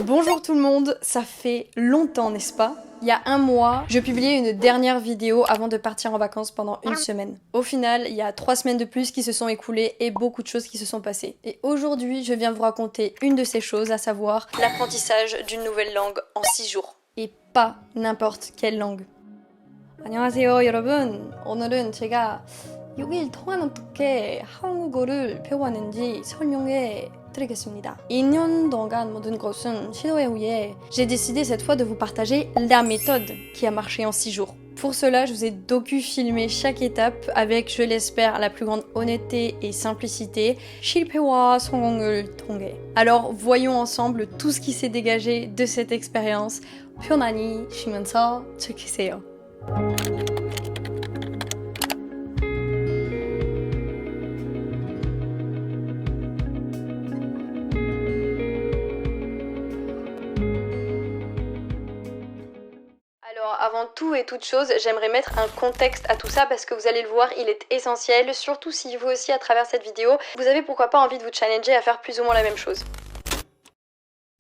Bonjour tout le monde, ça fait longtemps n'est-ce pas? Il y a un mois, je publiais une dernière vidéo avant de partir en vacances pendant une semaine. Au final, il y a 3 semaines de plus qui se sont écoulées et beaucoup de choses qui se sont passées. Et aujourd'hui, je viens vous raconter une de ces choses, à savoir l'apprentissage d'une nouvelle langue en 6 jours. Et pas n'importe quelle langue. 안녕하세요 여러분. 오늘은 제가 6일 동안 어떻게 한국어를 배워왔는지 설명해 드리겠습니다. 2년 동안 모든 것은 시도의 후에 j'ai décidé cette fois de vous partager la méthode qui a marché en 6 jours. Pour cela, je vous ai docu-filmé chaque étape avec, je l'espère, la plus grande honnêteté et simplicité. 실패와 성공을 통해. Alors, voyons ensemble tout ce qui s'est dégagé de cette expérience. 편안히 쉬면서 즐기세요. Alors avant tout et toute chose, j'aimerais mettre un contexte à tout ça parce que vous allez le voir, il est essentiel, surtout si vous aussi à travers cette vidéo, vous avez pourquoi pas envie de vous challenger à faire plus ou moins la même chose.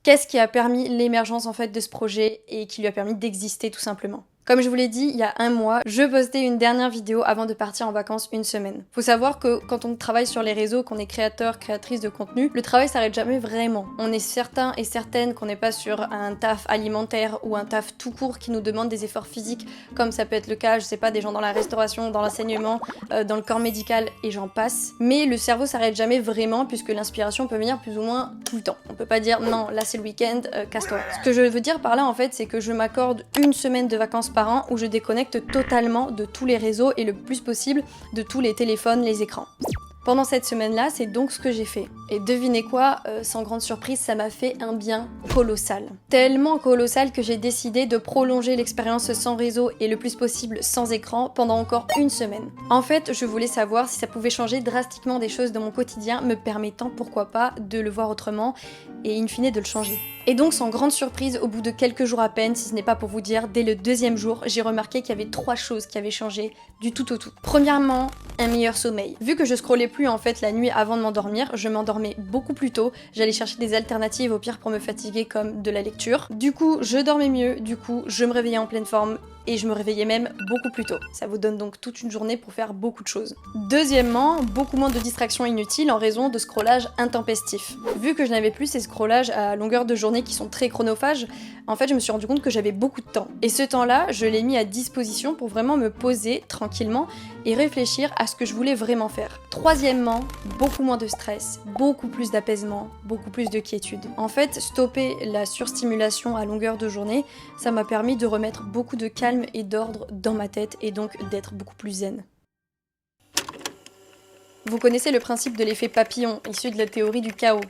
Qu'est-ce qui a permis l'émergence en fait de ce projet et qui lui a permis d'exister tout simplement? Comme je vous l'ai dit, il y a un mois, je postais une dernière vidéo avant de partir en vacances une semaine. Faut savoir que quand on travaille sur les réseaux, qu'on est créateur, créatrice de contenu, le travail s'arrête jamais vraiment. On est certain et certaine qu'on n'est pas sur un taf alimentaire ou un taf tout court qui nous demande des efforts physiques, comme ça peut être le cas, je sais pas, des gens dans la restauration, dans l'enseignement, dans le corps médical et j'en passe. Mais le cerveau s'arrête jamais vraiment puisque l'inspiration peut venir plus ou moins tout le temps. On peut pas dire non, là c'est le week-end, casse-toi. Ce que je veux dire par là en fait, c'est que je m'accorde une semaine de vacances par an où je déconnecte totalement de tous les réseaux et le plus possible de tous les téléphones, les écrans. Pendant cette semaine-là, c'est donc ce que j'ai fait. Et devinez quoi, sans grande surprise, ça m'a fait un bien colossal. Tellement colossal que j'ai décidé de prolonger l'expérience sans réseau et le plus possible sans écran pendant encore une semaine. En fait, je voulais savoir si ça pouvait changer drastiquement des choses dans mon quotidien, me permettant, pourquoi pas, de le voir autrement et in fine de le changer. Et donc, sans grande surprise, au bout de quelques jours à peine, si ce n'est pas pour vous dire, dès le deuxième jour, j'ai remarqué qu'il y avait 3 choses qui avaient changé du tout au tout. Premièrement, un meilleur sommeil. Vu que je scrollais plus en fait la nuit avant de m'endormir, je m'endormais beaucoup plus tôt, j'allais chercher des alternatives au pire pour me fatiguer comme de la lecture. Du coup, je dormais mieux, du coup, je me réveillais en pleine forme, et je me réveillais même beaucoup plus tôt. Ça vous donne donc toute une journée pour faire beaucoup de choses. Deuxièmement, beaucoup moins de distractions inutiles en raison de scrollage intempestif. Vu que je n'avais plus ces scrollages à longueur de journée qui sont très chronophages, en fait je me suis rendu compte que j'avais beaucoup de temps. Et ce temps-là, je l'ai mis à disposition pour vraiment me poser tranquillement et réfléchir à ce que je voulais vraiment faire. Troisièmement, beaucoup moins de stress, beaucoup plus d'apaisement, beaucoup plus de quiétude. En fait, stopper la surstimulation à longueur de journée, ça m'a permis de remettre beaucoup de calme et d'ordre dans ma tête et donc d'être beaucoup plus zen. Vous connaissez le principe de l'effet papillon, issu de la théorie du chaos.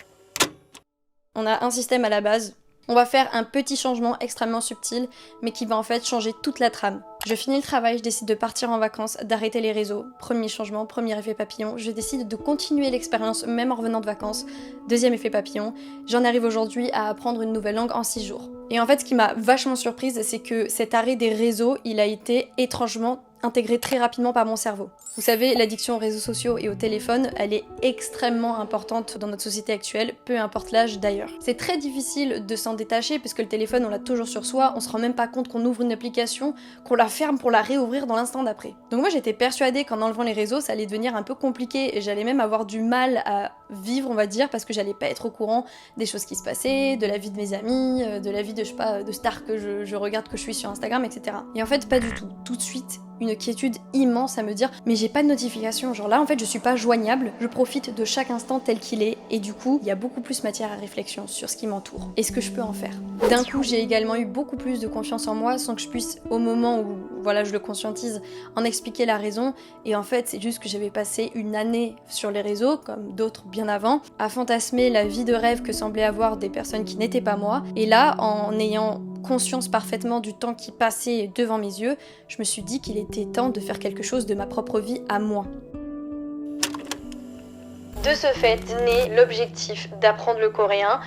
On a un système à la base. On va faire un petit changement extrêmement subtil, mais qui va en fait changer toute la trame. Je finis le travail, je décide de partir en vacances, d'arrêter les réseaux. Premier changement, premier effet papillon. Je décide de continuer l'expérience même en revenant de vacances. Deuxième effet papillon. J'en arrive aujourd'hui à apprendre une nouvelle langue en 6 jours. Et en fait, ce qui m'a vachement surprise, c'est que cet arrêt des réseaux, il a été étrangement intégré très rapidement par mon cerveau. Vous savez, l'addiction aux réseaux sociaux et au téléphone, elle est extrêmement importante dans notre société actuelle, peu importe l'âge d'ailleurs. C'est très difficile de s'en détacher parce que le téléphone, on l'a toujours sur soi, on se rend même pas compte qu'on ouvre une application, qu'on la ferme pour la réouvrir dans l'instant d'après. Donc moi j'étais persuadée qu'en enlevant les réseaux, ça allait devenir un peu compliqué et j'allais même avoir du mal à vivre, on va dire, parce que j'allais pas être au courant des choses qui se passaient, de la vie de mes amis, de la vie de, je sais pas, de stars que je regarde, que je suis sur Instagram, etc. Et en fait, pas du tout. Tout de suite, une quiétude immense à me dire mais j'ai pas de notification, genre là en fait je suis pas joignable, je profite de chaque instant tel qu'il est et du coup il y a beaucoup plus matière à réflexion sur ce qui m'entoure et ce que je peux en faire. D'un coup j'ai également eu beaucoup plus de confiance en moi sans que je puisse au moment où voilà je le conscientise en expliquer la raison et en fait c'est juste que j'avais passé une année sur les réseaux comme d'autres bien avant à fantasmer la vie de rêve que semblaient avoir des personnes qui n'étaient pas moi et là en ayant conscience parfaitement du temps qui passait devant mes yeux, je me suis dit qu'il était temps de faire quelque chose de ma propre vie à moi. De ce fait naît l'objectif d'apprendre le coréen.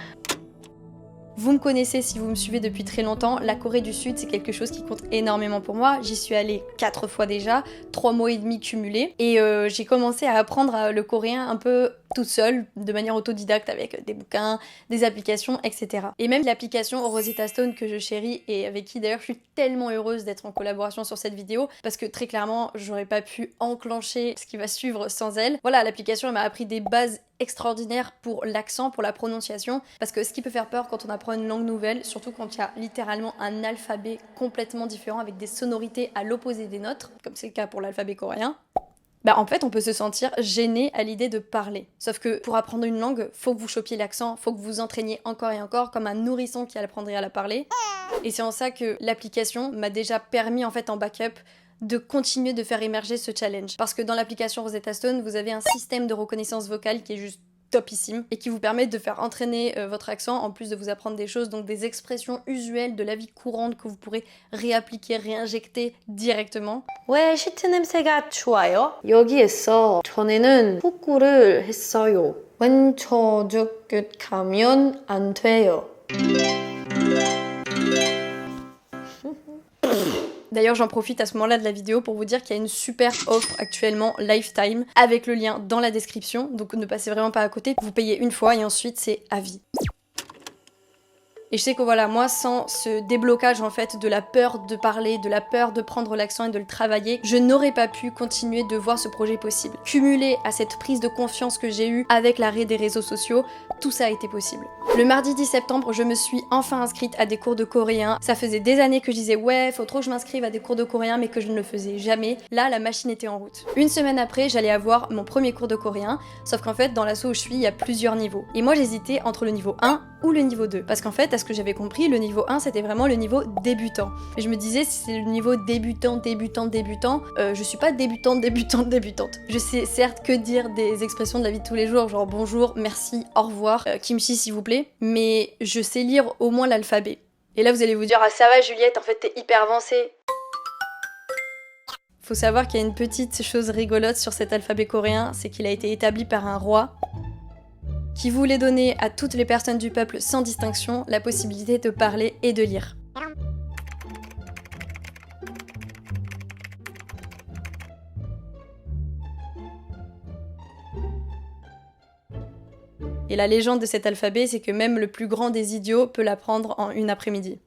Vous me connaissez si vous me suivez depuis très longtemps, la Corée du Sud c'est quelque chose qui compte énormément pour moi. J'y suis allée 4 fois déjà, 3 mois et demi cumulés. Et j'ai commencé à apprendre le coréen un peu toute seule, de manière autodidacte avec des bouquins, des applications, etc. Et même l'application Rosetta Stone que je chéris et avec qui d'ailleurs je suis tellement heureuse d'être en collaboration sur cette vidéo parce que très clairement j'aurais pas pu enclencher ce qui va suivre sans elle. Voilà, l'application elle m'a appris des bases extraordinaires pour l'accent, pour la prononciation, parce que ce qui peut faire peur quand on apprend une langue nouvelle, surtout quand il y a littéralement un alphabet complètement différent avec des sonorités à l'opposé des nôtres, comme c'est le cas pour l'alphabet coréen, bah en fait on peut se sentir gêné à l'idée de parler. Sauf que pour apprendre une langue, faut que vous chopiez l'accent, faut que vous entraîniez encore et encore comme un nourrisson qui apprendrait à la parler. Et c'est en ça que l'application m'a déjà permis en fait en backup de continuer de faire émerger ce challenge. Parce que dans l'application Rosetta Stone, vous avez un système de reconnaissance vocale qui est juste topissime et qui vous permet de faire entraîner votre accent en plus de vous apprendre des choses, donc des expressions usuelles de la vie courante que vous pourrez réappliquer, réinjecter directement. 왜 시트 냄새가 좋아요? 여기에서 전에는 복구를 했어요. when 저녁에 가면 안 돼요. D'ailleurs, j'en profite à ce moment-là de la vidéo pour vous dire qu'il y a une super offre actuellement Lifetime avec le lien dans la description, donc ne passez vraiment pas à côté. Vous payez une fois et ensuite c'est à vie. Et je sais que voilà, moi, sans ce déblocage en fait de la peur de parler, de la peur de prendre l'accent et de le travailler, je n'aurais pas pu continuer de voir ce projet possible. Cumulé à cette prise de confiance que j'ai eue avec l'arrêt des réseaux sociaux, tout ça a été possible. Le mardi 10 septembre, je me suis enfin inscrite à des cours de coréen. Ça faisait des années que je disais ouais, faut trop que je m'inscrive à des cours de coréen, mais que je ne le faisais jamais. Là, la machine était en route. Une semaine après, j'allais avoir mon premier cours de coréen, sauf qu'en fait, dans l'asso où je suis, il y a plusieurs niveaux. Et moi, j'hésitais entre le niveau 1 ou le niveau 2. Parce qu'en fait, à ce que j'avais compris, le niveau 1, c'était vraiment le niveau débutant. Et je me disais, si c'est le niveau débutant, je suis pas débutante. Je sais certes que dire des expressions de la vie de tous les jours, genre bonjour, merci, au revoir, kimchi s'il vous plaît, mais je sais lire au moins l'alphabet. Et là, vous allez vous dire, ah ça va Juliette, en fait t'es hyper avancée. Faut savoir qu'il y a une petite chose rigolote sur cet alphabet coréen, c'est qu'il a été établi par un roi qui voulait donner à toutes les personnes du peuple sans distinction la possibilité de parler et de lire. Et la légende de cet alphabet, c'est que même le plus grand des idiots peut l'apprendre en une après-midi.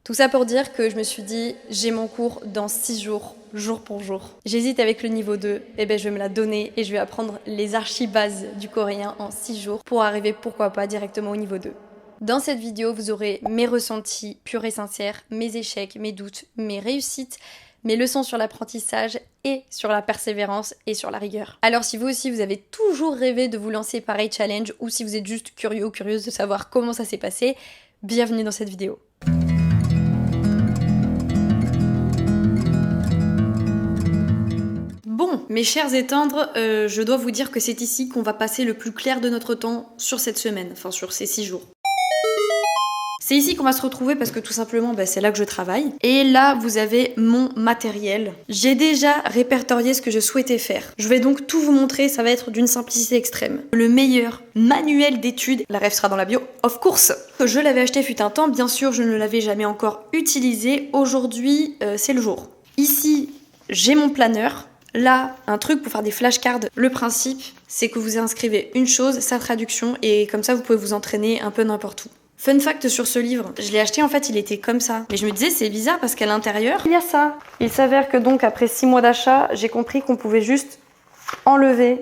Tout ça pour dire que je me suis dit, j'ai mon cours dans 6 jours, jour pour jour. J'hésite avec le niveau 2, et ben je vais me la donner et je vais apprendre les archi-bases du coréen en 6 jours pour arriver pourquoi pas directement au niveau 2. Dans cette vidéo, vous aurez mes ressentis purs et sincères, mes échecs, mes doutes, mes réussites, mes leçons sur l'apprentissage et sur la persévérance et sur la rigueur. Alors si vous aussi vous avez toujours rêvé de vous lancer pareil challenge ou si vous êtes juste curieux ou curieuse de savoir comment ça s'est passé, bienvenue dans cette vidéo. Bon, mes chers et tendres, je dois vous dire que c'est ici qu'on va passer le plus clair de notre temps sur cette semaine, enfin sur ces 6 jours. C'est ici qu'on va se retrouver parce que tout simplement, c'est là que je travaille. Et là, vous avez mon matériel. J'ai déjà répertorié ce que je souhaitais faire. Je vais donc tout vous montrer, ça va être d'une simplicité extrême. Le meilleur manuel d'études, la ref sera dans la bio, of course. Je l'avais acheté fut un temps, bien sûr, je ne l'avais jamais encore utilisé. Aujourd'hui, c'est le jour. Ici, j'ai mon planeur. Là, un truc pour faire des flashcards. Le principe, c'est que vous inscrivez une chose, sa traduction, et comme ça, vous pouvez vous entraîner un peu n'importe où. Fun fact sur ce livre, je l'ai acheté en fait, il était comme ça. Mais je me disais, c'est bizarre parce qu'à l'intérieur, il y a ça. Il s'avère que donc, après 6 mois d'achat, j'ai compris qu'on pouvait juste enlever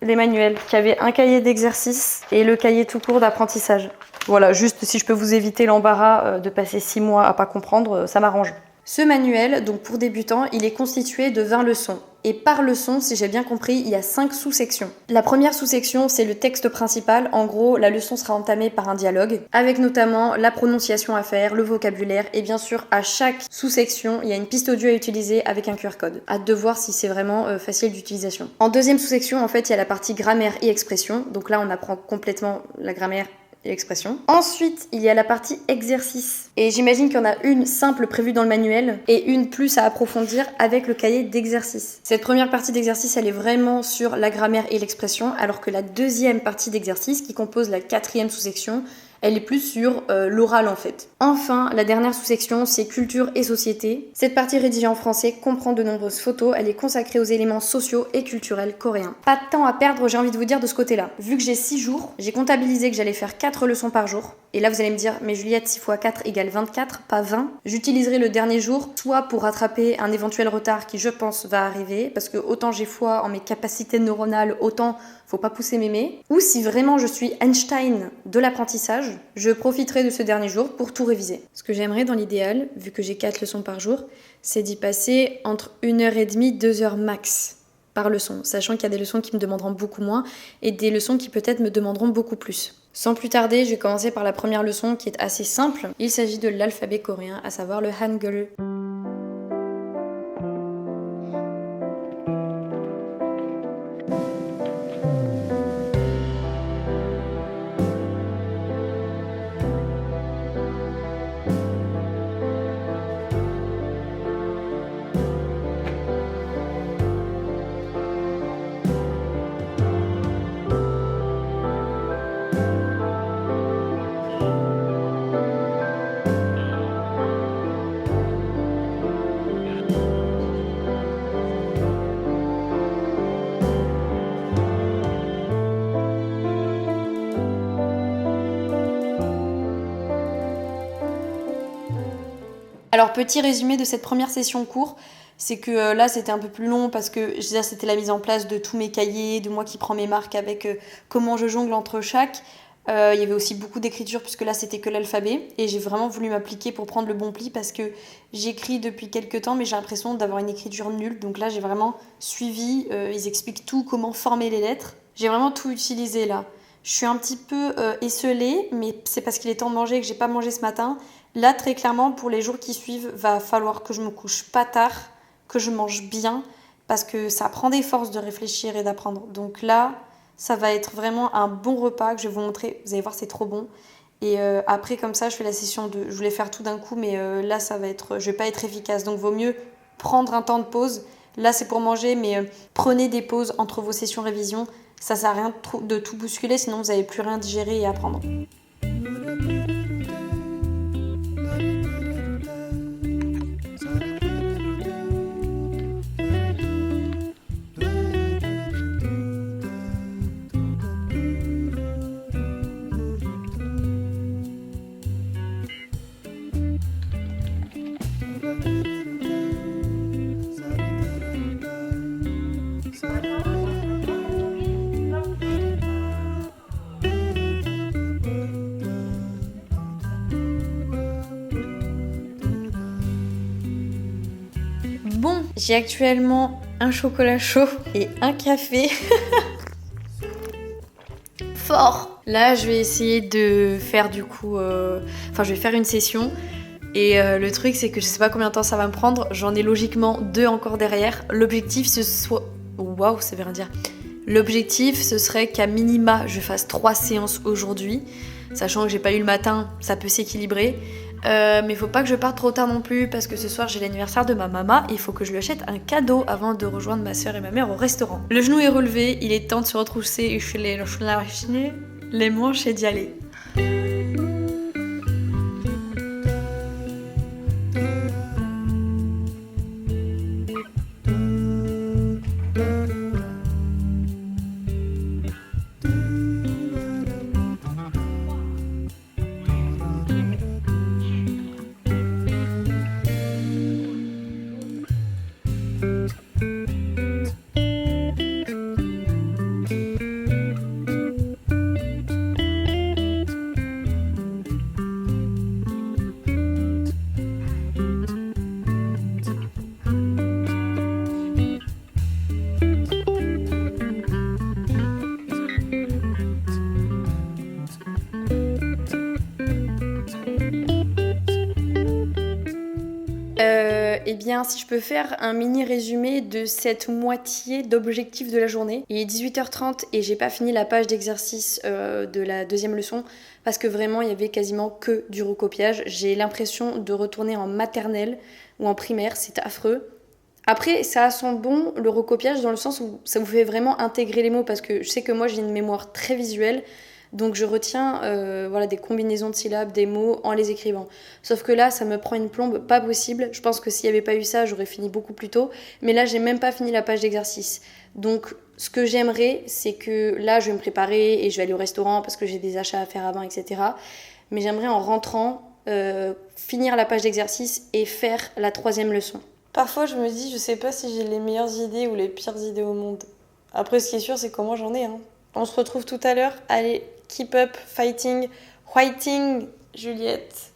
les manuels, qu'il y avait un cahier d'exercice et le cahier tout court d'apprentissage. Voilà, juste si je peux vous éviter l'embarras de passer 6 mois à pas comprendre, ça m'arrange. Ce manuel, donc pour débutants, il est constitué de 20 leçons. Et par leçon, si j'ai bien compris, il y a 5 sous-sections. La première sous-section, c'est le texte principal. En gros, la leçon sera entamée par un dialogue, avec notamment la prononciation à faire, le vocabulaire, et bien sûr, à chaque sous-section, il y a une piste audio à utiliser avec un QR code. Hâte de voir si c'est vraiment facile d'utilisation. En deuxième sous-section, en fait, il y a la partie grammaire et expression. Donc là, on apprend complètement la grammaire et l'expression. Ensuite, il y a la partie exercice. Et j'imagine qu'il y en a une simple prévue dans le manuel et une plus à approfondir avec le cahier d'exercice. Cette première partie d'exercice, elle est vraiment sur la grammaire et l'expression, alors que la deuxième partie d'exercice, qui compose la 4e sous-section, Elle est plus sur l'oral en fait. Enfin, la dernière sous-section, c'est culture et société. Cette partie rédigée en français comprend de nombreuses photos. Elle est consacrée aux éléments sociaux et culturels coréens. Pas de temps à perdre, j'ai envie de vous dire de ce côté-là. Vu que j'ai 6 jours, j'ai comptabilisé que j'allais faire 4 leçons par jour. Et là, vous allez me dire, mais Juliette, 6 x 4 égale 24, pas 20. J'utiliserai le dernier jour, soit pour rattraper un éventuel retard qui, je pense, va arriver, parce que autant j'ai foi en mes capacités neuronales, autant faut pas pousser mémé. Ou si vraiment je suis Einstein de l'apprentissage, je profiterai de ce dernier jour pour tout réviser. Ce que j'aimerais dans l'idéal, vu que j'ai 4 leçons par jour, c'est d'y passer entre 1h30, 2h max par leçon, sachant qu'il y a des leçons qui me demanderont beaucoup moins et des leçons qui peut-être me demanderont beaucoup plus. Sans plus tarder, je vais commencer par la première leçon qui est assez simple. Il s'agit de l'alphabet coréen, à savoir le Hangul. Alors, petit résumé de cette première session cours, c'est que là c'était un peu plus long parce que c'était la mise en place de tous mes cahiers, de moi qui prends mes marques avec comment je jongle entre chaque. Il y avait aussi beaucoup d'écriture puisque là c'était que l'alphabet et j'ai vraiment voulu m'appliquer pour prendre le bon pli parce que j'écris depuis quelques temps mais j'ai l'impression d'avoir une écriture nulle. Donc là j'ai vraiment suivi, ils expliquent tout, comment former les lettres. J'ai vraiment tout utilisé là. Je suis un petit peu esselée mais c'est parce qu'il est temps de manger et que j'ai pas mangé ce matin. Là, très clairement, pour les jours qui suivent, va falloir que je me couche pas tard, que je mange bien, parce que ça prend des forces de réfléchir et d'apprendre. Donc là, ça va être vraiment un bon repas que je vais vous montrer. Vous allez voir, c'est trop bon. Et après, comme ça, je fais la session 2. Je voulais faire tout d'un coup, mais là, je vais pas être efficace. Donc, vaut mieux prendre un temps de pause. Là, c'est pour manger, mais prenez des pauses entre vos sessions révision. Ça sert à rien de tout bousculer, sinon vous n'allez plus rien digérer et apprendre. Bon, j'ai actuellement un chocolat chaud et un café. Fort. Là, je vais essayer de faire je vais faire une session. Et le truc, c'est que je sais pas combien de temps ça va me prendre. J'en ai logiquement 2 encore derrière. L'objectif, Waouh, ça veut rien dire. L'objectif, ce serait qu'à minima, je fasse 3 séances aujourd'hui. Sachant que j'ai pas eu le matin, ça peut s'équilibrer. Mais faut pas que je parte trop tard non plus parce que ce soir j'ai l'anniversaire de ma maman et il faut que je lui achète un cadeau avant de rejoindre ma soeur et ma mère au restaurant. Le genou est relevé, il est temps de se retrousser les manches et d'y aller. Eh bien, si je peux faire un mini résumé de cette moitié d'objectifs de la journée. Il est 18h30 et j'ai pas fini la page d'exercice de la deuxième leçon parce que vraiment il y avait quasiment que du recopiage. J'ai l'impression de retourner en maternelle ou en primaire, c'est affreux. Après, ça a son bon, le recopiage, dans le sens où ça vous fait vraiment intégrer les mots parce que je sais que moi j'ai une mémoire très visuelle. Donc je retiens voilà, des combinaisons de syllabes, des mots en les écrivant. Sauf que là, ça me prend une plombe pas possible. Je pense que s'il n'y avait pas eu ça, j'aurais fini beaucoup plus tôt. Mais là, j'ai même pas fini la page d'exercice. Donc ce que j'aimerais, c'est que là, je vais me préparer et je vais aller au restaurant parce que j'ai des achats à faire avant, etc. Mais j'aimerais en rentrant finir la page d'exercice et faire la 3e leçon. Parfois, je me dis, je sais pas si j'ai les meilleures idées ou les pires idées au monde. Après, ce qui est sûr, c'est que moi, j'en ai. On se retrouve tout à l'heure. Allez, keep up, fighting, whiting, Juliette.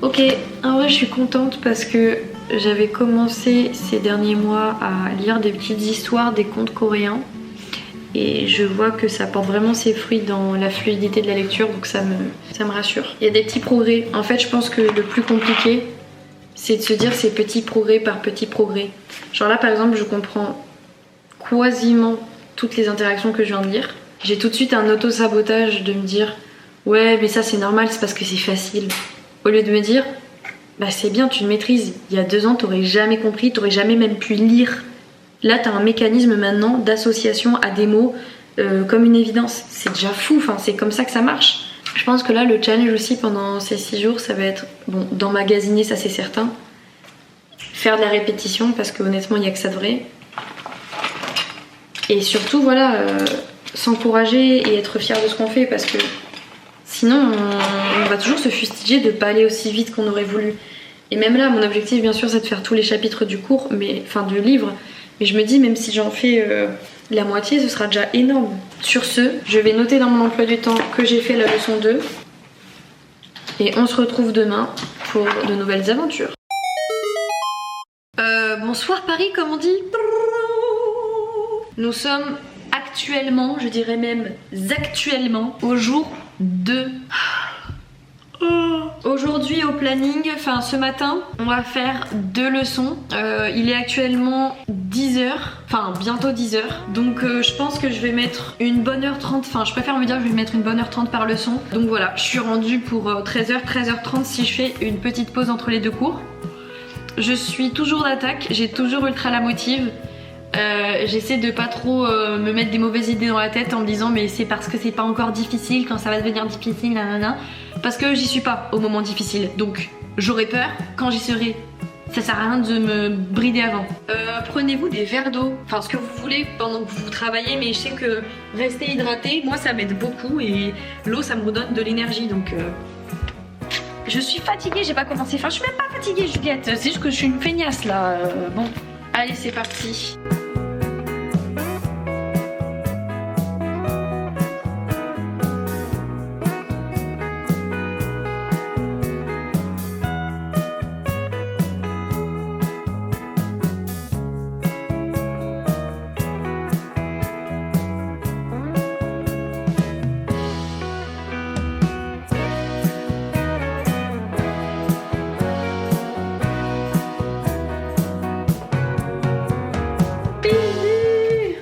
Ok, en vrai je suis contente parce que j'avais commencé ces derniers mois à lire des petites histoires, des contes coréens. Et je vois que ça porte vraiment ses fruits dans la fluidité de la lecture, donc ça me rassure. Il y a des petits progrès. En fait, je pense que le plus compliqué, c'est de se dire c'est petit progrès par petit progrès. Genre là, par exemple, je comprends quasiment toutes les interactions que je viens de lire. J'ai tout de suite un auto-sabotage de me dire ouais, mais ça c'est normal, c'est parce que c'est facile. Au lieu de me dire bah c'est bien, tu le maîtrises. Il y a 2 ans, t'aurais jamais compris, t'aurais jamais même pu lire. Là, t'as un mécanisme maintenant d'association à des mots comme une évidence. C'est déjà fou, enfin, c'est comme ça que ça marche. Je pense que là, le challenge aussi pendant ces 6 jours, ça va être, bon, d'emmagasiner, ça c'est certain. Faire de la répétition, parce que honnêtement, il n'y a que ça de vrai. Et surtout, voilà, s'encourager et être fier de ce qu'on fait, parce que sinon, on va toujours se fustiger de pas aller aussi vite qu'on aurait voulu. Et même là, mon objectif, bien sûr, c'est de faire tous les chapitres du cours, enfin du livre. Mais je me dis, même si j'en fais la moitié, ce sera déjà énorme. Sur ce, je vais noter dans mon emploi du temps que j'ai fait la leçon 2. Et on se retrouve demain pour de nouvelles aventures. Bonsoir Paris, comme on dit. Nous sommes actuellement, je dirais même actuellement, au jour 2. Aujourd'hui au planning, enfin ce matin, on va faire 2 leçons. Il est actuellement 10h, enfin bientôt 10h. Donc je pense que je vais mettre une bonne heure 30, enfin je préfère me dire que je vais mettre une bonne heure 30 par leçon. Donc voilà, je suis rendue pour 13h, 13h30 si je fais une petite pause entre les 2 cours. Je suis toujours d'attaque, j'ai toujours ultra la motive. J'essaie de pas trop me mettre des mauvaises idées dans la tête en me disant mais c'est parce que c'est pas encore difficile, quand ça va devenir difficile, nanana. Parce que j'y suis pas au moment difficile, donc j'aurai peur quand j'y serai. Ça sert à rien de me brider avant. Prenez-vous des verres d'eau, enfin ce que vous voulez pendant que vous travaillez, mais je sais que rester hydraté, moi ça m'aide beaucoup et l'eau ça me redonne de l'énergie donc... Je suis fatiguée, j'ai pas commencé, enfin je suis même pas fatiguée Juliette, c'est juste que je suis une feignasse là. Bon, allez c'est parti.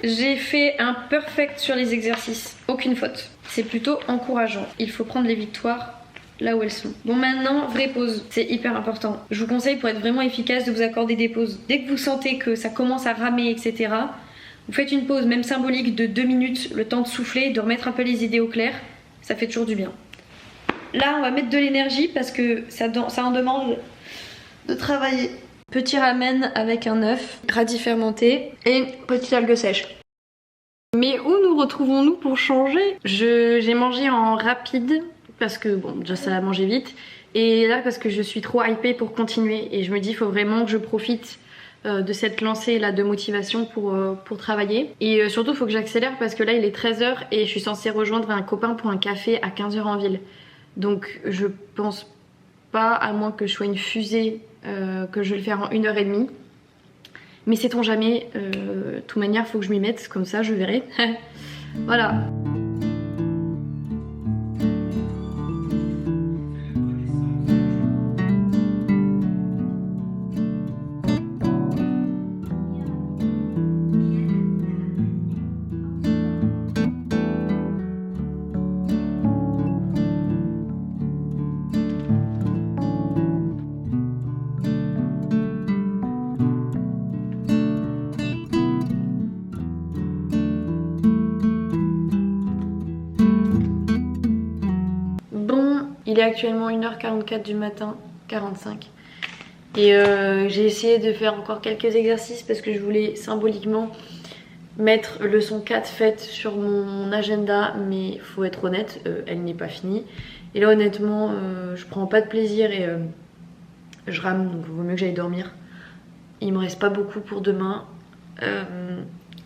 J'ai fait un perfect sur les exercices, aucune faute. C'est plutôt encourageant. Il faut prendre les victoires là où elles sont. Bon maintenant, vraie pause, c'est hyper important. Je vous conseille pour être vraiment efficace de vous accorder des pauses. Dès que vous sentez que ça commence à ramer, etc., vous faites une pause, même symbolique, de 2 minutes, le temps de souffler, de remettre un peu les idées au clair. Ça fait toujours du bien. Là, on va mettre de l'énergie parce que ça en demande de travailler. Petit ramen avec un œuf, radis fermenté et une petite algue sèche. Mais où nous retrouvons-nous pour changer? J'ai mangé en rapide parce que bon déjà ça a mangé vite, et là parce que je suis trop hypée pour continuer et je me dis il faut vraiment que je profite de cette lancée là de motivation pour travailler, et surtout il faut que j'accélère parce que là il est 13h et je suis censée rejoindre un copain pour un café à 15h en ville, donc je pense pas, à moins que je sois une fusée, que je vais le faire en 1h30, mais sait-on jamais. De toute manière faut que je m'y mette, comme ça je verrai. Voilà. Il est actuellement 1h44 du matin, 45. Et j'ai essayé de faire encore quelques exercices parce que je voulais symboliquement mettre leçon 4 faite sur mon agenda, mais faut être honnête, elle n'est pas finie. Et là honnêtement, je prends pas de plaisir et je rame, donc il vaut mieux que j'aille dormir. Il me reste pas beaucoup pour demain.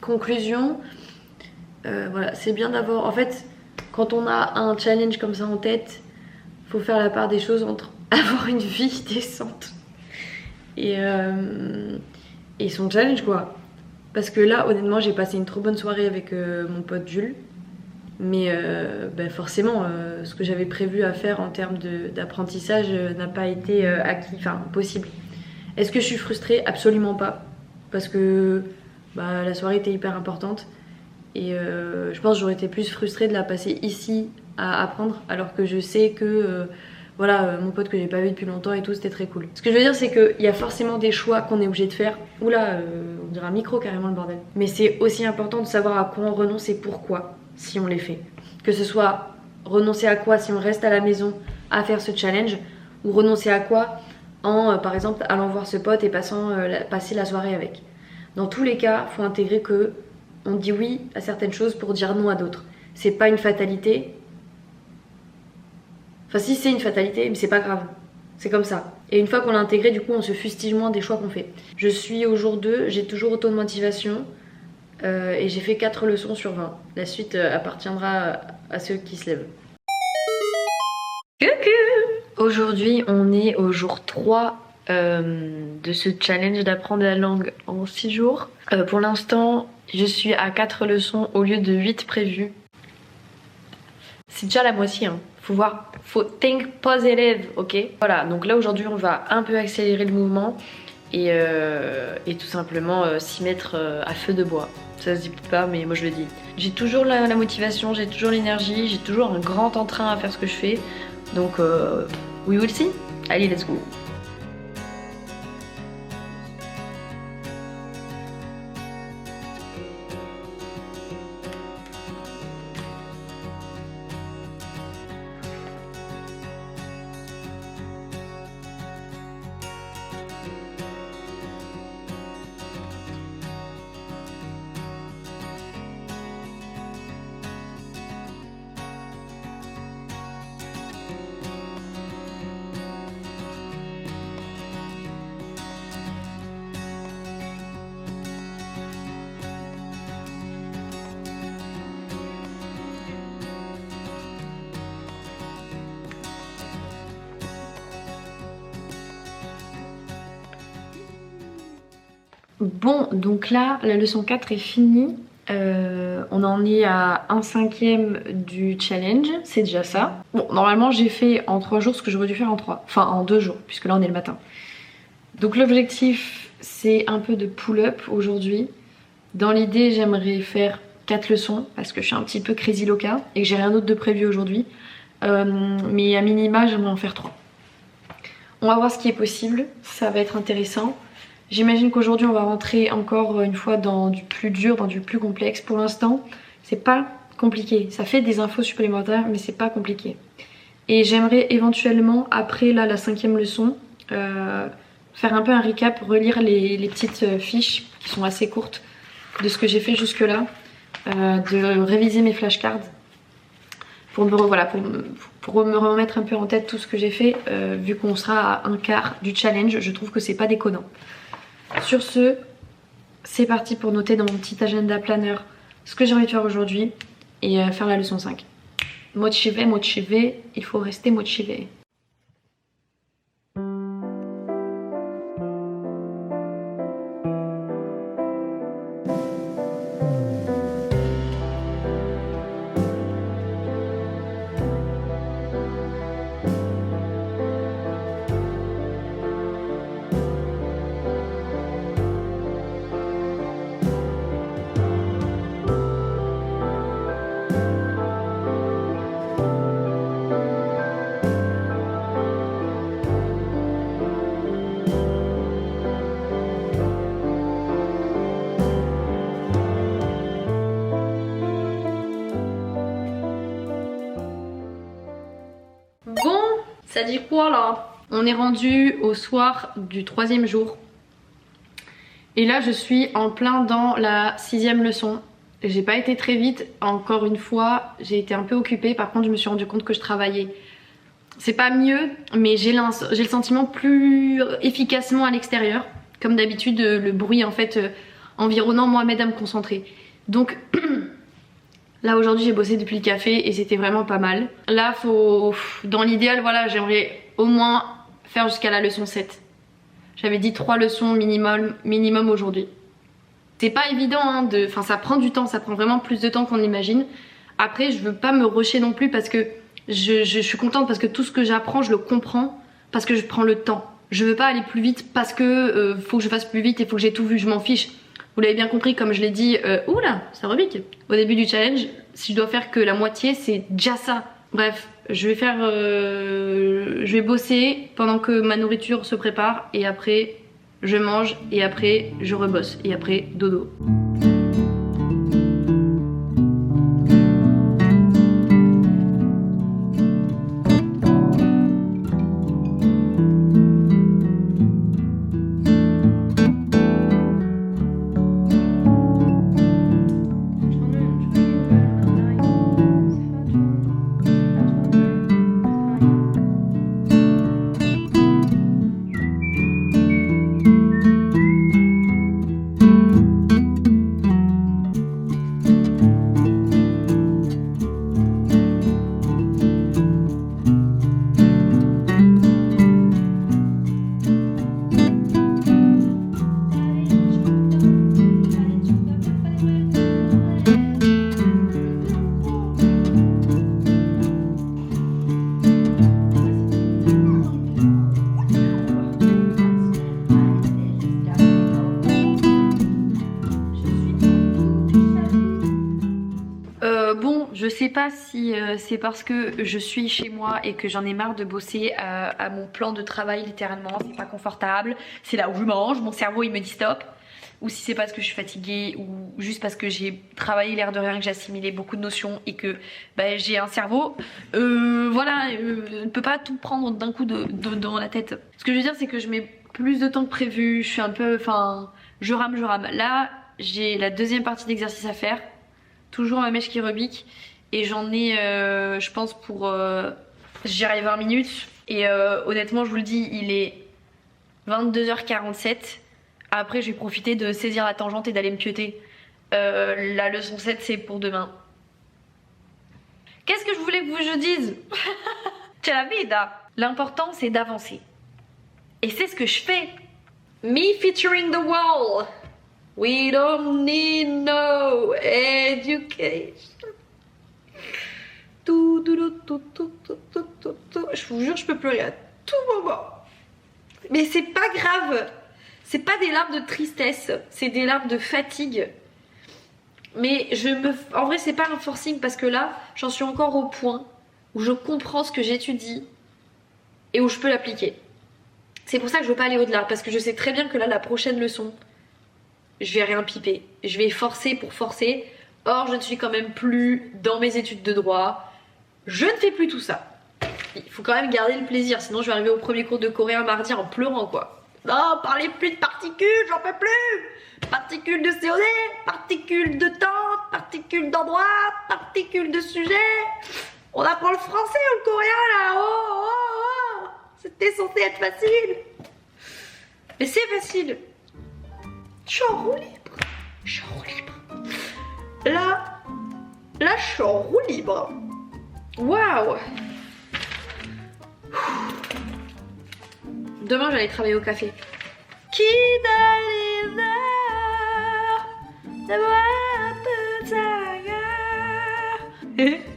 Conclusion, voilà, c'est bien d'avoir... En fait, quand on a un challenge comme ça en tête, faut faire la part des choses entre avoir une vie décente et son challenge quoi. Parce que là honnêtement j'ai passé une trop bonne soirée avec mon pote Jules, mais forcément ce que j'avais prévu à faire en termes d'apprentissage n'a pas été acquis, enfin possible. Est-ce que je suis frustrée? Absolument pas, parce que la soirée était hyper importante et je pense que j'aurais été plus frustrée de la passer ici à apprendre, alors que je sais que mon pote que j'ai pas vu depuis longtemps et tout, c'était très cool. Ce que je veux dire, c'est qu'il y a forcément des choix qu'on est obligé de faire. Oula, on dirait un micro carrément le bordel. Mais c'est aussi important de savoir à quoi on renonce et pourquoi, si on les fait. Que ce soit renoncer à quoi si on reste à la maison à faire ce challenge, ou renoncer à quoi en par exemple allant voir ce pote et passer la soirée avec. Dans tous les cas, faut intégrer que on dit oui à certaines choses pour dire non à d'autres. C'est pas une fatalité. Enfin si, c'est une fatalité, mais c'est pas grave. C'est comme ça. Et une fois qu'on l'a intégré, du coup on se fustige moins des choix qu'on fait. Je suis au jour 2, j'ai toujours autant de motivation et j'ai fait 4 leçons sur 20. La suite appartiendra à ceux qui se lèvent. Coucou! Aujourd'hui on est au jour 3 de ce challenge d'apprendre la langue en 6 jours. Pour l'instant je suis à 4 leçons au lieu de 8 prévues. C'est déjà la moitié hein. Faut voir, faut think positive, ok? Voilà, donc là aujourd'hui on va un peu accélérer le mouvement et tout simplement s'y mettre à feu de bois. Ça se dit peut-être pas, mais moi je le dis. J'ai toujours la motivation, j'ai toujours l'énergie, j'ai toujours un grand entrain à faire ce que je fais. Donc we will see. Allez, let's go. Bon, donc là, la leçon 4 est finie. On en est à 1/5 du challenge, c'est déjà ça. Bon, normalement j'ai fait en 3 jours ce que j'aurais dû faire en 3. Enfin, en 2 jours, puisque là on est le matin. Donc l'objectif, c'est un peu de pull-up aujourd'hui. Dans l'idée, j'aimerais faire 4 leçons, parce que je suis un petit peu crazy loca, et que j'ai rien d'autre de prévu aujourd'hui. Mais à minima, j'aimerais en faire 3. On va voir ce qui est possible, ça va être intéressant. J'imagine qu'aujourd'hui on va rentrer encore une fois dans du plus dur, dans du plus complexe. Pour l'instant, c'est pas compliqué. Ça fait des infos supplémentaires, mais c'est pas compliqué. Et j'aimerais éventuellement, après là, la 5e leçon, faire un peu un recap, relire les petites fiches qui sont assez courtes de ce que j'ai fait jusque là, de réviser mes flashcards pour me remettre un peu en tête tout ce que j'ai fait, vu qu'on sera à un quart du challenge, je trouve que c'est pas déconnant. Sur ce, c'est parti pour noter dans mon petit agenda planner ce que j'ai envie de faire aujourd'hui et faire la leçon 5. Motivé, il faut rester motivé. Bon, ça dit quoi là? On est rendu au soir du 3e jour. Et là je suis en plein dans la 6e leçon. J'ai pas été très vite, encore une fois, j'ai été un peu occupée. Par contre je me suis rendu compte que je travaillais. C'est pas mieux, mais j'ai le sentiment plus efficacement à l'extérieur. Comme d'habitude, le bruit en fait environnant m'aide à me concentrer. Donc là aujourd'hui j'ai bossé depuis le café et c'était vraiment pas mal. Là dans l'idéal voilà, j'aimerais au moins faire jusqu'à la leçon 7. J'avais dit 3 leçons minimum aujourd'hui. C'est pas évident hein, enfin ça prend du temps, ça prend vraiment plus de temps qu'on imagine. Après je veux pas me rusher non plus parce que je suis contente parce que tout ce que j'apprends je le comprends parce que je prends le temps. Je veux pas aller plus vite parce que faut que je fasse plus vite et faut que j'ai tout vu, je m'en fiche. Vous l'avez bien compris, comme je l'ai dit, oula, ça rebique. Au début du challenge, si je dois faire que la moitié, c'est déjà ça. Bref, je vais bosser pendant que ma nourriture se prépare et après je mange et après je rebosse et après dodo. Je sais pas si c'est parce que je suis chez moi et que j'en ai marre de bosser à mon plan de travail littéralement, c'est pas confortable, c'est là où je mange, mon cerveau il me dit stop, ou si c'est parce que je suis fatiguée ou juste parce que j'ai travaillé l'air de rien, que j'ai assimilé beaucoup de notions et que j'ai un cerveau, voilà, ne peut pas tout prendre d'un coup dans la tête. Ce que je veux dire c'est que je mets plus de temps que prévu, je suis un peu, enfin, je rame. Là j'ai la deuxième partie d'exercice à faire, toujours ma mèche qui rebique. Et j'en ai, je pense pour, j'irai 20 minutes. Et honnêtement, je vous le dis, il est 22h47. Après, je vais profiter de saisir la tangente et d'aller me pioter. La leçon 7, c'est pour demain. Qu'est-ce que je voulais que je dise? C'est la vida. L'important, c'est d'avancer. Et c'est ce que je fais. Me featuring the wall. We don't need no education. Je vous jure, je peux pleurer à tout moment. Mais c'est pas grave. C'est pas des larmes de tristesse, c'est des larmes de fatigue. Mais en vrai, c'est pas un forcing parce que là, j'en suis encore au point où je comprends ce que j'étudie et où je peux l'appliquer. C'est pour ça que je veux pas aller au-delà parce que je sais très bien que là, la prochaine leçon, je vais rien piper. Je vais forcer pour forcer. Or, je ne suis quand même plus dans mes études de droit. Je ne fais plus tout ça. Il faut quand même garder le plaisir, sinon je vais arriver au premier cours de coréen mardi en pleurant quoi. Non, parlez plus de particules, j'en peux plus. Particules de COD, particules de temps, particules d'endroit, particules de sujet. On apprend le français ou le coréen là. Oh, oh, oh. C'était censé être facile. Mais c'est facile. Je suis en roue libre. Je suis en roue libre. Là, je suis en roue libre. Waouh. Demain, j'allais travailler au café. Qui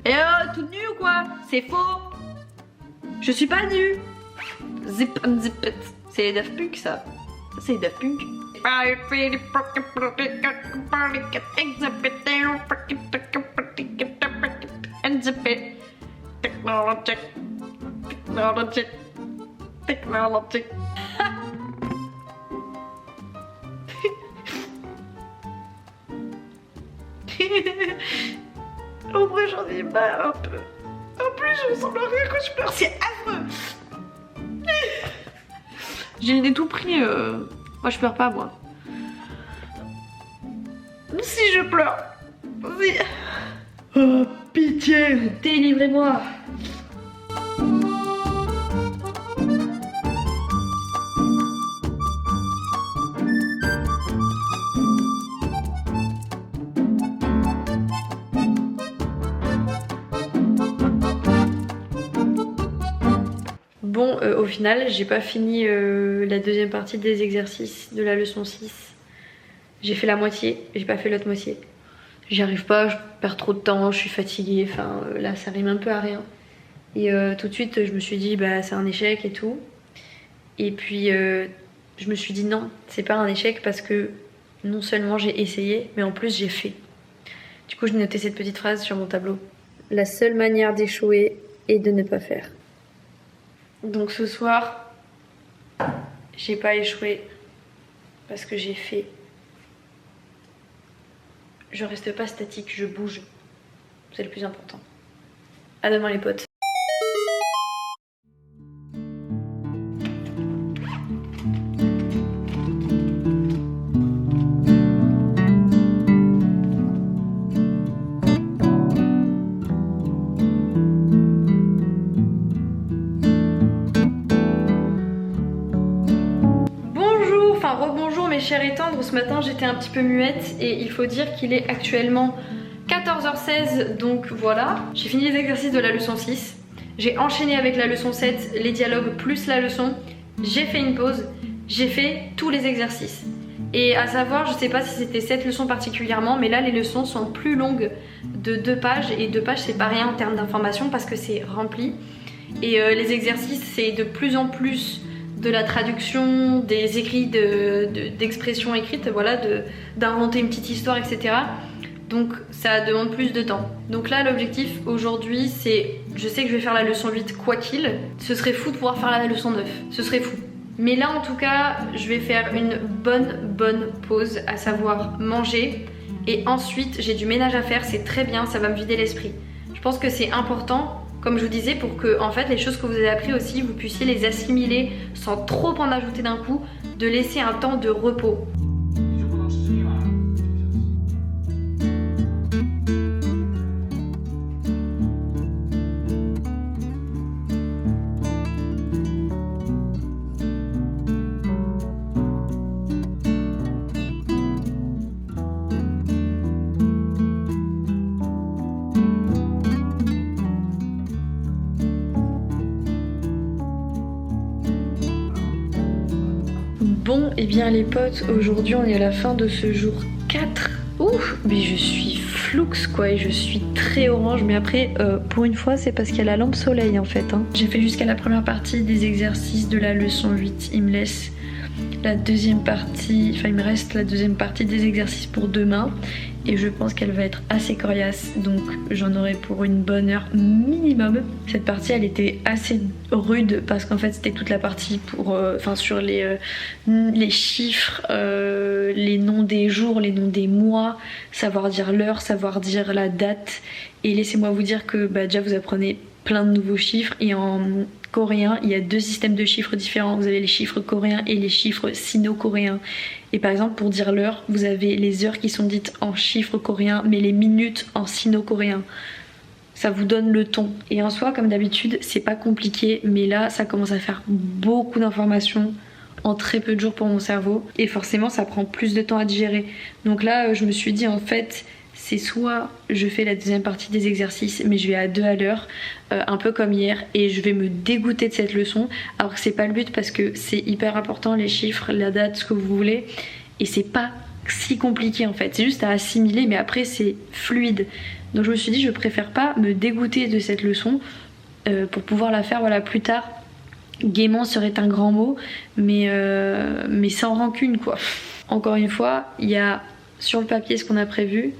Et toute nue ou quoi? C'est faux. Je suis pas nue. Zip and zip it. C'est les Daft Punk ça. Ça c'est les Daft Punk. Technologic. En vrai j'en ai marre un peu. En plus je me sens à rien quand je pleure, c'est affreux. J'ai le nez tout pris, moi je pleure pas moi. Si je pleure. Si. Oh pitié, délivrez-moi. Bon, au final, j'ai pas fini la deuxième partie des exercices de la leçon 6. J'ai fait la moitié, j'ai pas fait l'autre moitié. J'y arrive pas, je perds trop de temps, je suis fatiguée, enfin là ça rime un peu à rien. Et tout de suite je me suis dit bah c'est un échec et tout. Et puis je me suis dit non, c'est pas un échec parce que non seulement j'ai essayé, mais en plus j'ai fait. Du coup j'ai noté cette petite phrase sur mon tableau. La seule manière d'échouer est de ne pas faire. Donc ce soir, j'ai pas échoué parce que j'ai fait. Je reste pas statique, je bouge. C'est le plus important. À demain les potes. Rebonjour mes chers et tendres, ce matin j'étais un petit peu muette et il faut dire qu'il est actuellement 14h16 donc voilà. J'ai fini les exercices de la leçon 6, j'ai enchaîné avec la leçon 7, les dialogues plus la leçon, j'ai fait une pause, j'ai fait tous les exercices. Et à savoir, je sais pas si c'était cette leçon particulièrement, mais là les leçons sont plus longues de 2 pages et 2 pages c'est pas rien en termes d'information parce que c'est rempli. Et les exercices c'est de plus en plus de la traduction, des écrits d'expressions écrites, voilà, d'inventer une petite histoire, etc. Donc ça demande plus de temps. Donc là l'objectif aujourd'hui c'est, je sais que je vais faire la leçon 8 quoi qu'il, ce serait fou de pouvoir faire la leçon 9, ce serait fou. Mais là en tout cas je vais faire une bonne pause, à savoir manger, et ensuite j'ai du ménage à faire, c'est très bien, ça va me vider l'esprit. Je pense que c'est important, comme je vous disais, pour que en fait les choses que vous avez appris aussi vous puissiez les assimiler sans trop en ajouter d'un coup, de laisser un temps de repos. Bon, et bien les potes, aujourd'hui on est à la fin de ce jour 4. Ouf, mais je suis floux quoi, et je suis très orange, mais après pour une fois c'est parce qu'il y a la lampe soleil en fait. Hein. J'ai fait jusqu'à la première partie des exercices de la leçon 8, il me laisse la deuxième partie, enfin il me reste la deuxième partie des exercices pour demain. Et je pense qu'elle va être assez coriace, donc j'en aurai pour une bonne heure minimum. Cette partie elle était assez rude parce qu'en fait c'était toute la partie pour, sur les chiffres, les noms des jours, les noms des mois, savoir dire l'heure, savoir dire la date. Et laissez-moi vous dire que déjà vous apprenez plein de nouveaux chiffres, et en coréen il y a 2 systèmes de chiffres différents. Vous avez les chiffres coréens et les chiffres sino-coréens. Et par exemple pour dire l'heure, vous avez les heures qui sont dites en chiffres coréens mais les minutes en sino-coréen. ça vous donne le ton. Et en soi, comme d'habitude, c'est pas compliqué, mais là, ça commence à faire beaucoup d'informations en très peu de jours pour mon cerveau. Et forcément, ça prend plus de temps à digérer. Donc là, je me suis dit, en fait, c'est soit je fais la deuxième partie des exercices, mais je vais à 2 à l'heure, un peu comme hier, et je vais me dégoûter de cette leçon, alors que c'est pas le but parce que c'est hyper important, les chiffres, la date, ce que vous voulez, et c'est pas si compliqué en fait, c'est juste à assimiler, mais après c'est fluide. Donc je me suis dit, je préfère pas me dégoûter de cette leçon pour pouvoir la faire voilà, plus tard. Gaiement serait un grand mot, mais sans rancune quoi. Encore une fois, il y a sur le papier ce qu'on a prévu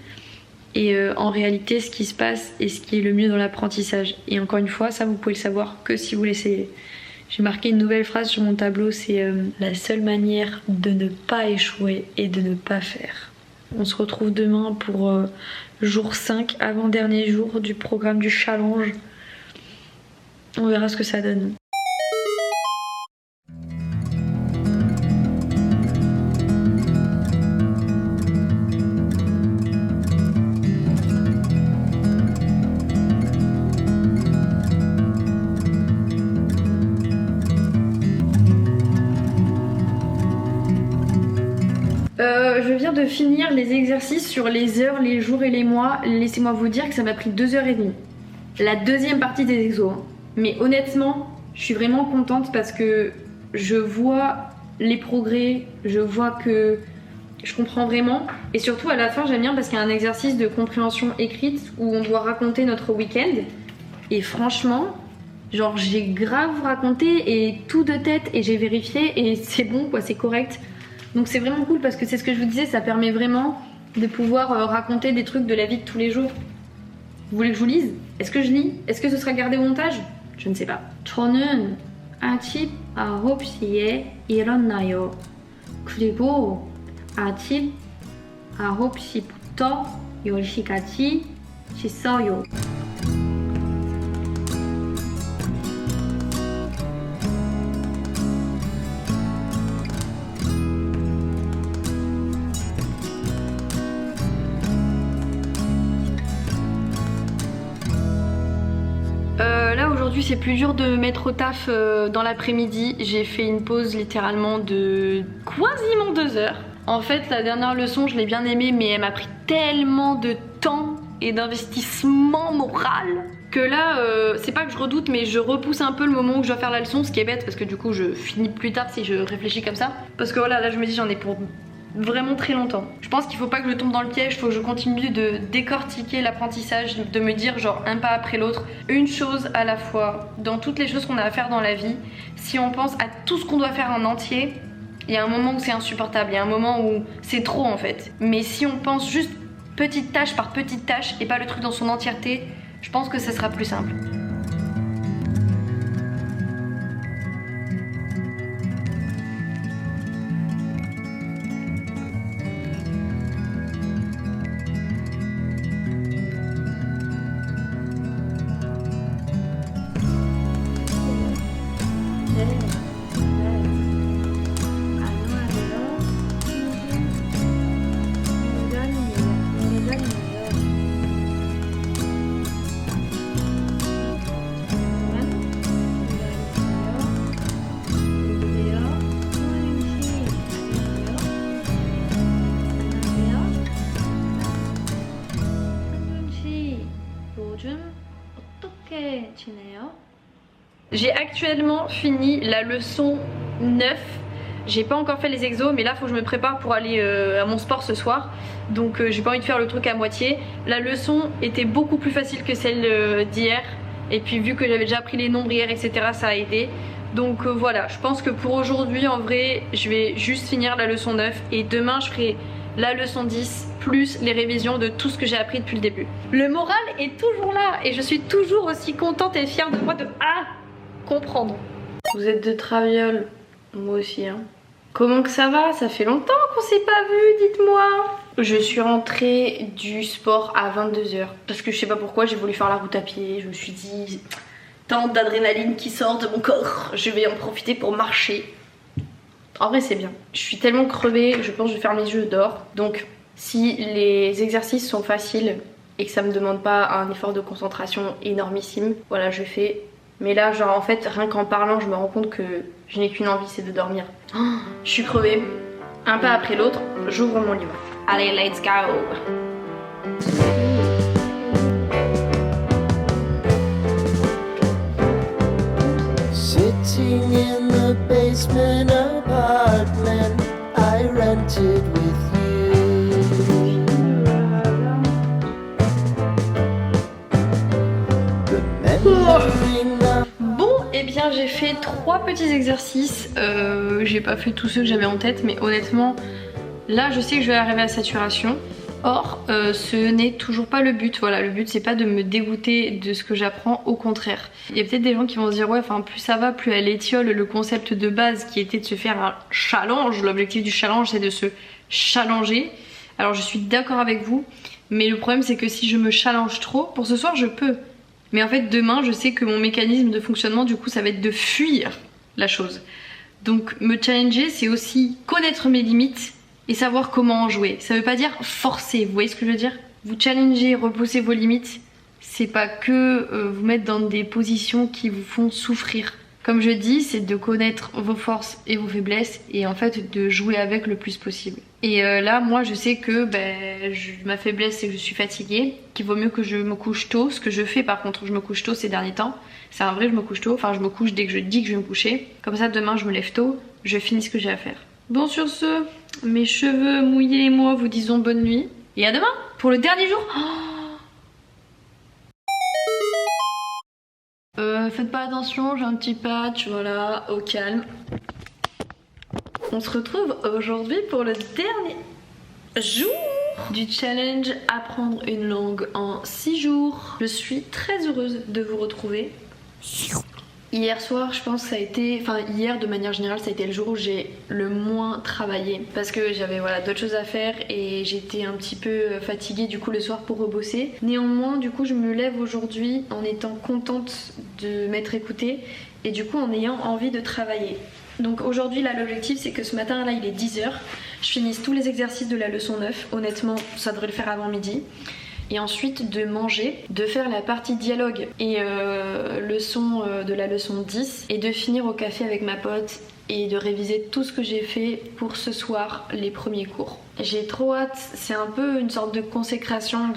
et en réalité ce qui se passe et ce qui est le mieux dans l'apprentissage. Et encore une fois, ça vous pouvez le savoir que si vous l'essayez. J'ai marqué une nouvelle phrase sur mon tableau, c'est la seule manière de ne pas échouer et de ne pas faire. On se retrouve demain pour jour 5, avant-dernier jour du programme du challenge. On verra ce que ça donne. Je viens de finir les exercices sur les heures, les jours et les mois. Laissez-moi vous dire que ça m'a pris 2h30. La deuxième partie des exos. Mais honnêtement, je suis vraiment contente parce que je vois les progrès, je vois que je comprends vraiment. Et surtout à la fin, j'aime bien parce qu'il y a un exercice de compréhension écrite où on doit raconter notre week-end. Et franchement, genre j'ai grave raconté et tout de tête et j'ai vérifié et c'est bon quoi, c'est correct. Donc c'est vraiment cool parce que c'est ce que je vous disais, ça permet vraiment de pouvoir raconter des trucs de la vie de tous les jours. Vous voulez que je vous lise? Est-ce que je lis? Est-ce que ce sera gardé au montage? Je ne sais pas. 저는 아침 9시에 일어나요. 그리고 아침 9시부터 10시까지 씻어요. Là aujourd'hui c'est plus dur de me mettre au taf dans l'après-midi. J'ai fait une pause littéralement de quasiment 2 heures. En fait la dernière leçon je l'ai bien aimée mais elle m'a pris tellement de temps et d'investissement moral que là c'est pas que je redoute mais je repousse un peu le moment où je dois faire la leçon, ce qui est bête parce que du coup je finis plus tard si je réfléchis comme ça. Parce que voilà là je me dis j'en ai pour vraiment très longtemps. Je pense qu'il faut pas que je tombe dans le piège, il faut que je continue de décortiquer l'apprentissage, de me dire genre un pas après l'autre, une chose à la fois, dans toutes les choses qu'on a à faire dans la vie. Si on pense à tout ce qu'on doit faire en entier, il y a un moment où c'est insupportable, il y a un moment où c'est trop en fait. Mais si on pense juste petite tâche par petite tâche et pas le truc dans son entièreté, je pense que ça sera plus simple. J'ai actuellement fini la leçon 9. J'ai pas encore fait les exos mais là faut que je me prépare pour aller à mon sport ce soir. Donc j'ai pas envie de faire le truc à moitié. La leçon était beaucoup plus facile que celle d'hier. Et puis vu que j'avais déjà appris les nombres hier etc, ça a aidé. Donc voilà, je pense que pour aujourd'hui en vrai je vais juste finir la leçon 9. Et demain je ferai la leçon 10 plus les révisions de tout ce que j'ai appris depuis le début. Le moral est toujours là et je suis toujours aussi contente et fière de moi de comprendre. Vous êtes de Traviole, moi aussi hein. Comment que ça va? Ça fait longtemps qu'on s'est pas vu, dites-moi. Je suis rentrée du sport à 22 h parce que je sais pas pourquoi j'ai voulu faire la route à pied. Je me suis dit tant d'adrénaline qui sort de mon corps, je vais en profiter pour marcher. En vrai c'est bien. Je suis tellement crevée, je pense que je vais faire mes jeux dehors. Donc si les exercices sont faciles, et que ça me demande pas un effort de concentration énormissime, voilà je fais. Mais là genre en fait rien qu'en parlant je me rends compte que je n'ai qu'une envie, c'est de dormir. Oh, je suis crevée, un pas après l'autre, j'ouvre mon livre. Allez let's go. Sitting in the basement apartment I rented with you. Remembering the Bon, et bien j'ai fait 3 petits exercices. J'ai pas fait tous ceux que j'avais en tête, mais honnêtement, là je sais que je vais arriver à saturation. Or, ce n'est toujours pas le but. Voilà, le but c'est pas de me dégoûter de ce que j'apprends, au contraire. Il y a peut-être des gens qui vont se dire ouais, enfin plus ça va, plus elle étiole le concept de base qui était de se faire un challenge. L'objectif du challenge c'est de se challenger. Alors je suis d'accord avec vous, mais le problème c'est que si je me challenge trop, pour ce soir je peux. Mais en fait demain je sais que mon mécanisme de fonctionnement du coup ça va être de fuir la chose. Donc me challenger c'est aussi connaître mes limites et savoir comment en jouer. Ça veut pas dire forcer, vous voyez ce que je veux dire? Vous challenger, repousser vos limites, c'est pas que vous mettre dans des positions qui vous font souffrir. Comme je dis, c'est de connaître vos forces et vos faiblesses et en fait de jouer avec le plus possible. Et là, moi je sais que ma faiblesse c'est que je suis fatiguée, qu'il vaut mieux que je me couche tôt. Ce que je fais par contre, je me couche tôt ces derniers temps. C'est un vrai, je me couche tôt, enfin je me couche dès que je dis que je vais me coucher. Comme ça demain je me lève tôt, je finis ce que j'ai à faire. Bon sur ce, mes cheveux mouillés et moi vous disons bonne nuit. Et à demain pour le dernier jour. Faites pas attention, j'ai un petit patch, voilà, au calme. On se retrouve aujourd'hui pour le dernier jour du challenge apprendre une langue en 6 jours. Je suis très heureuse de vous retrouver. Hier soir, je pense que ça a été, enfin hier de manière générale, ça a été le jour où j'ai le moins travaillé parce que j'avais voilà d'autres choses à faire et j'étais un petit peu fatiguée du coup le soir pour rebosser. Néanmoins, du coup, je me lève aujourd'hui en étant contente de m'être écoutée et du coup en ayant envie de travailler. Donc aujourd'hui là l'objectif c'est que ce matin là il est 10h, je finisse tous les exercices de la leçon 9, honnêtement ça devrait le faire avant midi. Et ensuite de manger, de faire la partie dialogue et leçon de la leçon 10 et de finir au café avec ma pote et de réviser tout ce que j'ai fait pour ce soir, les premiers cours. J'ai trop hâte, c'est un peu une sorte de consécration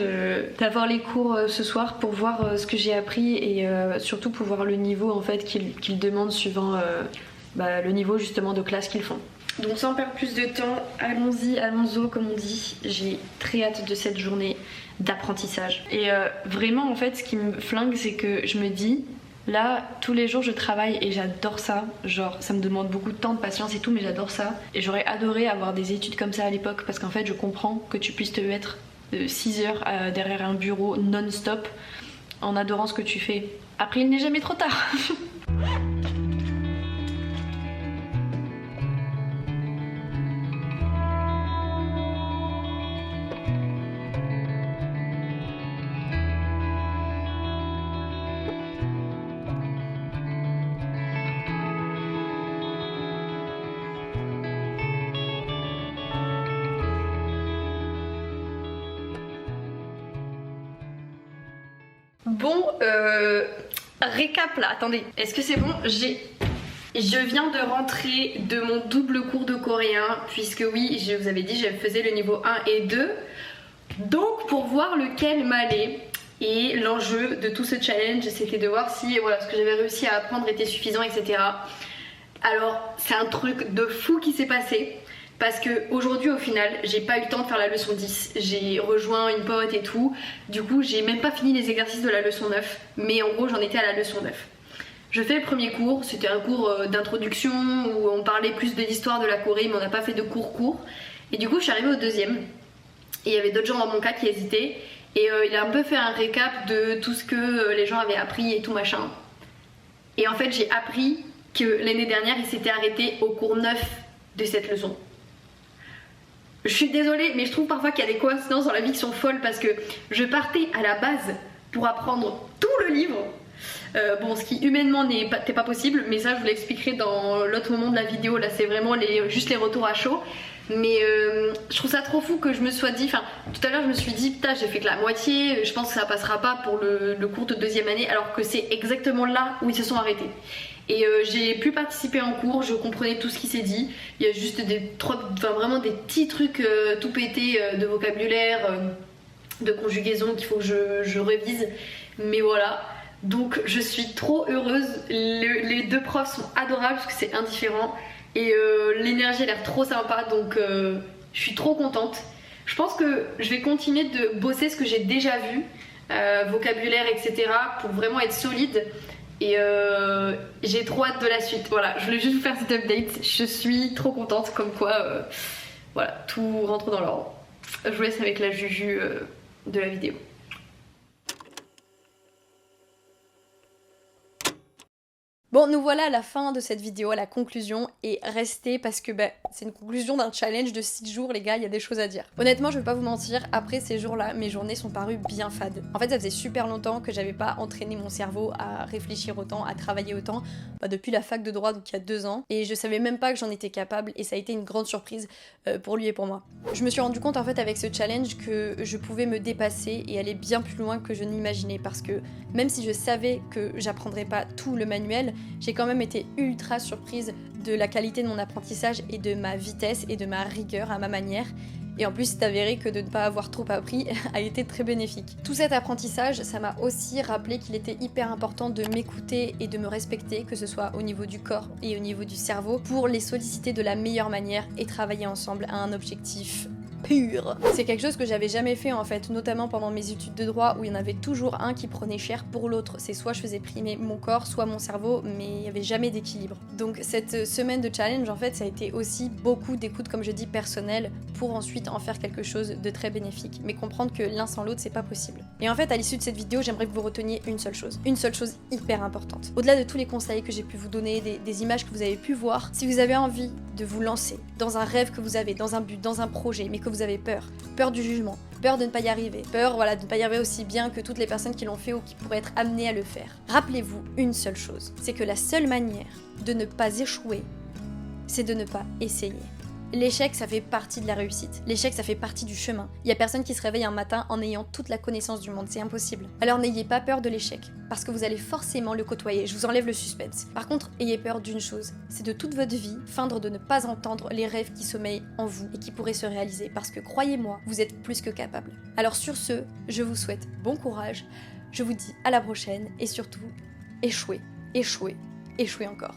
d'avoir les cours ce soir pour voir ce que j'ai appris et surtout pour voir le niveau en fait qu'ils demandent suivant le niveau justement de classe qu'ils font. Donc sans perdre plus de temps, allons-y, allons-y comme on dit. J'ai très hâte de cette journée d'apprentissage. Et vraiment en fait ce qui me flingue c'est que je me dis là tous les jours je travaille et j'adore ça. Genre ça me demande beaucoup de temps, de patience et tout mais j'adore ça. Et j'aurais adoré avoir des études comme ça à l'époque parce qu'en fait je comprends que tu puisses te mettre 6 heures derrière un bureau non-stop en adorant ce que tu fais. Après il n'est jamais trop tard. Bon, récap là, attendez, est-ce que c'est bon? Je viens de rentrer de mon double cours de coréen, puisque oui, je vous avais dit, je faisais le niveau 1 et 2. Donc pour voir lequel m'allait, et l'enjeu de tout ce challenge, c'était de voir si voilà, ce que j'avais réussi à apprendre était suffisant, etc. Alors, c'est un truc de fou qui s'est passé. Parce que aujourd'hui au final j'ai pas eu le temps de faire la leçon 10, j'ai rejoint une pote et tout, du coup j'ai même pas fini les exercices de la leçon 9, mais en gros j'en étais à la leçon 9. Je fais le premier cours, c'était un cours d'introduction où on parlait plus de l'histoire de la Corée mais on n'a pas fait de cours, et du coup je suis arrivée au deuxième, et il y avait d'autres gens dans mon cas qui hésitaient, et il a un peu fait un récap de tout ce que les gens avaient appris et tout machin. Et en fait j'ai appris que l'année dernière il s'était arrêté au cours 9 de cette leçon. Je suis désolée, mais je trouve parfois qu'il y a des coïncidences dans la vie qui sont folles parce que je partais à la base pour apprendre tout le livre. Bon, ce qui humainement n'était pas possible, mais ça je vous l'expliquerai dans l'autre moment de la vidéo. Là c'est vraiment juste les retours à chaud. Mais je trouve ça trop fou que je me sois dit, enfin tout à l'heure je me suis dit putain j'ai fait que la moitié, je pense que ça passera pas pour le cours de deuxième année, alors que c'est exactement là où ils se sont arrêtés. Et j'ai pu participer en cours, je comprenais tout ce qui s'est dit. Il y a juste vraiment des petits trucs tout pétés de vocabulaire, de conjugaison qu'il faut que je révise. Mais voilà, donc je suis trop heureuse. Les deux profs sont adorables parce que c'est indifférent. Et l'énergie a l'air trop sympa, donc je suis trop contente. Je pense que je vais continuer de bosser ce que j'ai déjà vu, vocabulaire, etc. pour vraiment être solide. Et j'ai trop hâte de la suite. Voilà, je voulais juste vous faire cet update. Je suis trop contente, comme quoi voilà, tout rentre dans l'ordre. Je vous laisse avec la juju de la vidéo. Bon, nous voilà à la fin de cette vidéo, à la conclusion, et restez parce que c'est une conclusion d'un challenge de 6 jours, les gars, il y a des choses à dire. Honnêtement, je vais pas vous mentir, après ces jours-là, mes journées sont parues bien fades. En fait, ça faisait super longtemps que j'avais pas entraîné mon cerveau à réfléchir autant, à travailler autant, depuis la fac de droit, donc il y a 2 ans, et je savais même pas que j'en étais capable, et ça a été une grande surprise pour lui et pour moi. Je me suis rendu compte en fait avec ce challenge que je pouvais me dépasser et aller bien plus loin que je n'imaginais, parce que même si je savais que j'apprendrais pas tout le manuel, j'ai quand même été ultra surprise de la qualité de mon apprentissage et de ma vitesse et de ma rigueur à ma manière. Et en plus, c'est avéré que de ne pas avoir trop appris a été très bénéfique. Tout cet apprentissage, ça m'a aussi rappelé qu'il était hyper important de m'écouter et de me respecter, que ce soit au niveau du corps et au niveau du cerveau, pour les solliciter de la meilleure manière et travailler ensemble à un objectif pur. C'est quelque chose que j'avais jamais fait en fait, notamment pendant mes études de droit où il y en avait toujours un qui prenait cher pour l'autre. C'est soit je faisais primer mon corps, soit mon cerveau, mais il n'y avait jamais d'équilibre. Donc cette semaine de challenge en fait, ça a été aussi beaucoup d'écoute, comme je dis, personnelle, pour ensuite en faire quelque chose de très bénéfique. Mais comprendre que l'un sans l'autre, c'est pas possible. Et en fait, à l'issue de cette vidéo, j'aimerais que vous reteniez une seule chose hyper importante. Au-delà de tous les conseils que j'ai pu vous donner, des images que vous avez pu voir, si vous avez envie de vous lancer dans un rêve que vous avez, dans un but, dans un projet, mais que vous avez peur du jugement, peur de ne pas y arriver, peur de ne pas y arriver aussi bien que toutes les personnes qui l'ont fait ou qui pourraient être amenées à le faire. Rappelez-vous une seule chose, c'est que la seule manière de ne pas échouer, c'est de ne pas essayer. L'échec, ça fait partie de la réussite. L'échec, ça fait partie du chemin. Il y a personne qui se réveille un matin en ayant toute la connaissance du monde, c'est impossible. Alors n'ayez pas peur de l'échec, parce que vous allez forcément le côtoyer, je vous enlève le suspense. Par contre, ayez peur d'une chose, c'est de toute votre vie feindre de ne pas entendre les rêves qui sommeillent en vous et qui pourraient se réaliser, parce que croyez-moi, vous êtes plus que capable. Alors sur ce, je vous souhaite bon courage, je vous dis à la prochaine, et surtout, échouez, échouez, échouez encore.